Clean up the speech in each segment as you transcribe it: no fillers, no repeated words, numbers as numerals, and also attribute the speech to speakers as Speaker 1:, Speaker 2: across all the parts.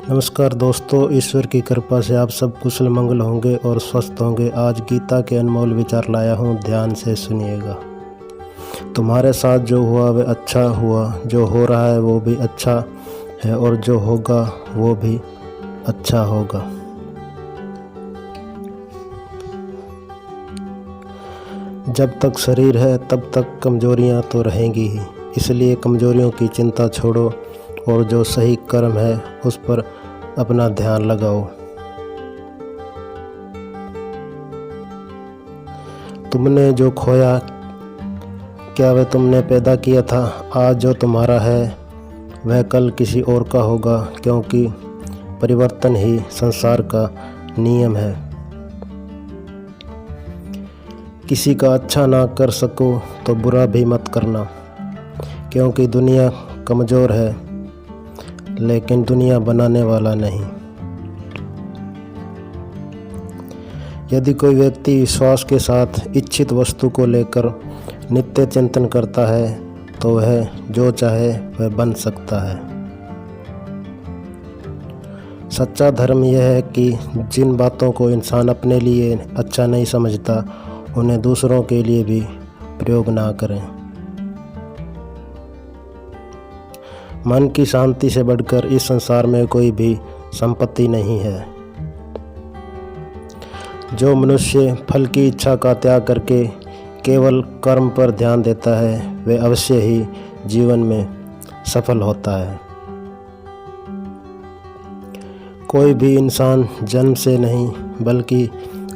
Speaker 1: नमस्कार दोस्तों, ईश्वर की कृपा से आप सब कुशल मंगल होंगे और स्वस्थ होंगे। आज गीता के अनमोल विचार लाया हूँ, ध्यान से सुनिएगा। तुम्हारे साथ जो हुआ वह अच्छा हुआ, जो हो रहा है वो भी अच्छा है और जो होगा वो भी अच्छा होगा। जब तक शरीर है तब तक कमजोरियाँ तो रहेंगी ही, इसलिए कमजोरियों की चिंता छोड़ो और जो सही कर्म है उस पर अपना ध्यान लगाओ। तुमने जो खोया क्या वह तुमने पैदा किया था? आज जो तुम्हारा है वह कल किसी और का होगा, क्योंकि परिवर्तन ही संसार का नियम है। किसी का अच्छा ना कर सको तो बुरा भी मत करना, क्योंकि दुनिया कमज़ोर है लेकिन दुनिया बनाने वाला नहीं। यदि कोई व्यक्ति विश्वास के साथ इच्छित वस्तु को लेकर नित्य चिंतन करता है तो वह जो चाहे वह बन सकता है। सच्चा धर्म यह है कि जिन बातों को इंसान अपने लिए अच्छा नहीं समझता उन्हें दूसरों के लिए भी प्रयोग ना करें। मन की शांति से बढ़कर इस संसार में कोई भी संपत्ति नहीं है। जो मनुष्य फल की इच्छा का त्याग करके केवल कर्म पर ध्यान देता है वह अवश्य ही जीवन में सफल होता है। कोई भी इंसान जन्म से नहीं बल्कि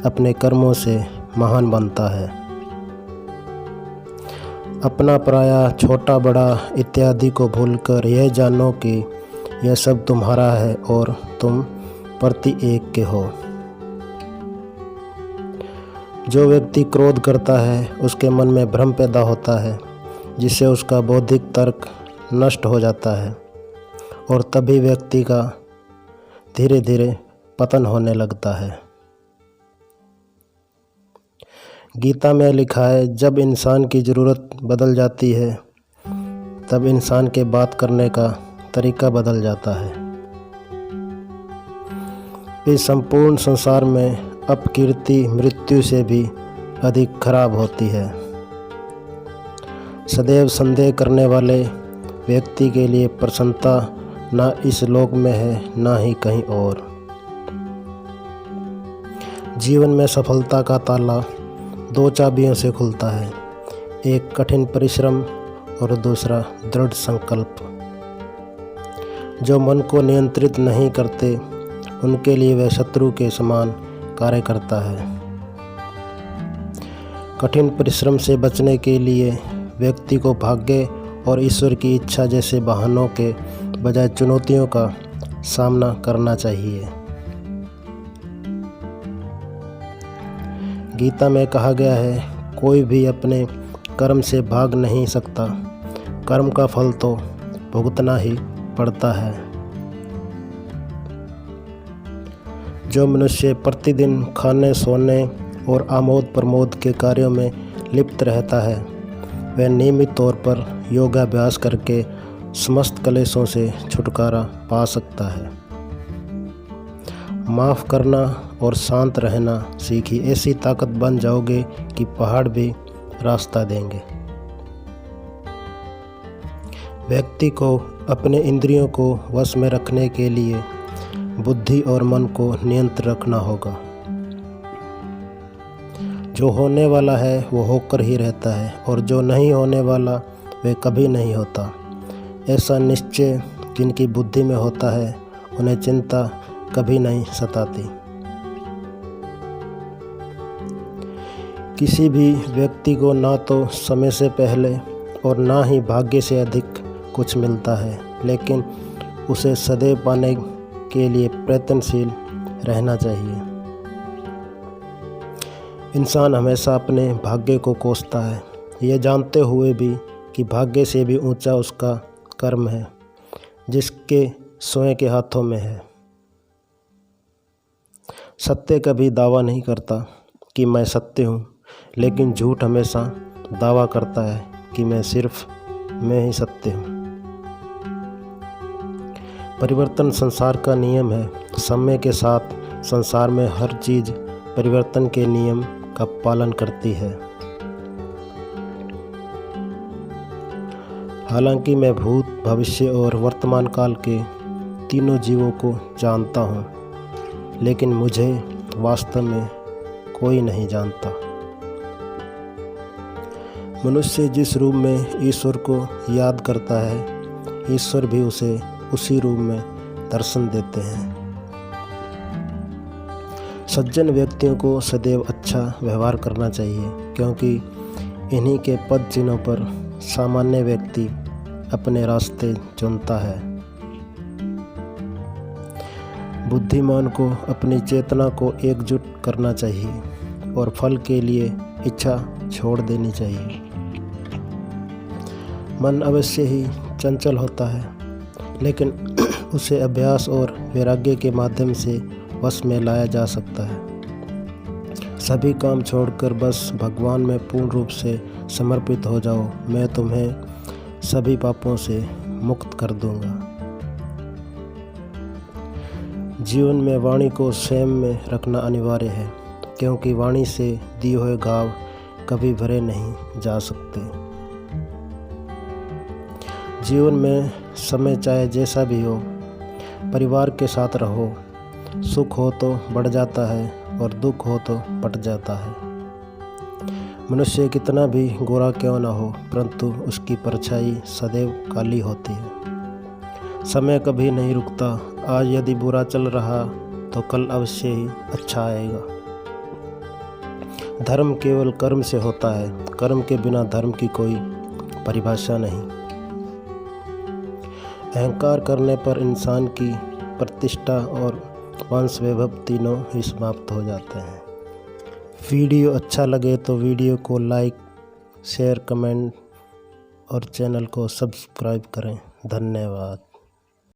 Speaker 1: अपने कर्मों से महान बनता है। अपना पराया, छोटा बड़ा इत्यादि को भूलकर यह जानो कि यह सब तुम्हारा है और तुम प्रति एक के हो। जो व्यक्ति क्रोध करता है उसके मन में भ्रम पैदा होता है, जिससे उसका बौद्धिक तर्क नष्ट हो जाता है और तभी व्यक्ति का धीरे धीरे पतन होने लगता है। गीता में लिखा है, जब इंसान की ज़रूरत बदल जाती है तब इंसान के बात करने का तरीका बदल जाता है। इस संपूर्ण संसार में अपकीर्ति मृत्यु से भी अधिक खराब होती है। सदैव संदेह करने वाले व्यक्ति के लिए प्रसन्नता ना इस लोक में है ना ही कहीं और। जीवन में सफलता का ताला दो चाबियों से खुलता है, एक कठिन परिश्रम और दूसरा दृढ़ संकल्प। जो मन को नियंत्रित नहीं करते उनके लिए वह शत्रु के समान कार्य करता है। कठिन परिश्रम से बचने के लिए व्यक्ति को भाग्य और ईश्वर की इच्छा जैसे बहानों के बजाय चुनौतियों का सामना करना चाहिए। गीता में कहा गया है, कोई भी अपने कर्म से भाग नहीं सकता, कर्म का फल तो भुगतना ही पड़ता है। जो मनुष्य प्रतिदिन खाने सोने और आमोद प्रमोद के कार्यों में लिप्त रहता है वह नियमित तौर पर योगाभ्यास करके समस्त क्लेशों से छुटकारा पा सकता है। माफ़ करना और शांत रहना सीखिए, ऐसी ताकत बन जाओगे कि पहाड़ भी रास्ता देंगे। व्यक्ति को अपने इंद्रियों को वश में रखने के लिए बुद्धि और मन को नियंत्रित रखना होगा। जो होने वाला है वो होकर ही रहता है और जो नहीं होने वाला वह कभी नहीं होता। ऐसा निश्चय जिनकी बुद्धि में होता है उन्हें चिंता कभी नहीं सताती। किसी भी व्यक्ति को ना तो समय से पहले और ना ही भाग्य से अधिक कुछ मिलता है, लेकिन उसे सदैव पाने के लिए प्रयत्नशील रहना चाहिए। इंसान हमेशा अपने भाग्य को कोसता है, यह जानते हुए भी कि भाग्य से भी ऊंचा उसका कर्म है जिसके स्वयं के हाथों में है। सत्य कभी दावा नहीं करता कि मैं सत्य हूँ, लेकिन झूठ हमेशा दावा करता है कि मैं ही सत्य हूँ। परिवर्तन संसार का नियम है। समय के साथ संसार में हर चीज़ परिवर्तन के नियम का पालन करती है। हालांकि मैं भूत, भविष्य और वर्तमान काल के तीनों जीवों को जानता हूँ, लेकिन मुझे वास्तव में कोई नहीं जानता। मनुष्य जिस रूप में ईश्वर को याद करता है, ईश्वर भी उसे उसी रूप में दर्शन देते हैं। सज्जन व्यक्तियों को सदैव अच्छा व्यवहार करना चाहिए, क्योंकि इन्हीं के पद चिन्हों पर सामान्य व्यक्ति अपने रास्ते चुनता है। बुद्धिमान को अपनी चेतना को एकजुट करना चाहिए और फल के लिए इच्छा छोड़ देनी चाहिए। मन अवश्य ही चंचल होता है, लेकिन उसे अभ्यास और वैराग्य के माध्यम से वश में लाया जा सकता है। सभी काम छोड़कर बस भगवान में पूर्ण रूप से समर्पित हो जाओ, मैं तुम्हें सभी पापों से मुक्त कर दूंगा। जीवन में वाणी को स्वयं में रखना अनिवार्य है, क्योंकि वाणी से दिए हुए घाव कभी भरे नहीं जा सकते। जीवन में समय चाहे जैसा भी हो, परिवार के साथ रहो। सुख हो तो बढ़ जाता है और दुख हो तो पट जाता है। मनुष्य कितना भी गोरा क्यों ना हो, परंतु उसकी परछाई सदैव काली होती है। समय कभी नहीं रुकता। आज यदि बुरा चल रहा तो कल अवश्य ही अच्छा आएगा। धर्म केवल कर्म से होता है, कर्म के बिना धर्म की कोई परिभाषा नहीं। अहंकार करने पर इंसान की प्रतिष्ठा और वंश वैभव तीनों ही समाप्त हो जाते हैं। वीडियो अच्छा लगे तो वीडियो को लाइक, शेयर, कमेंट और चैनल को सब्सक्राइब करें। धन्यवाद।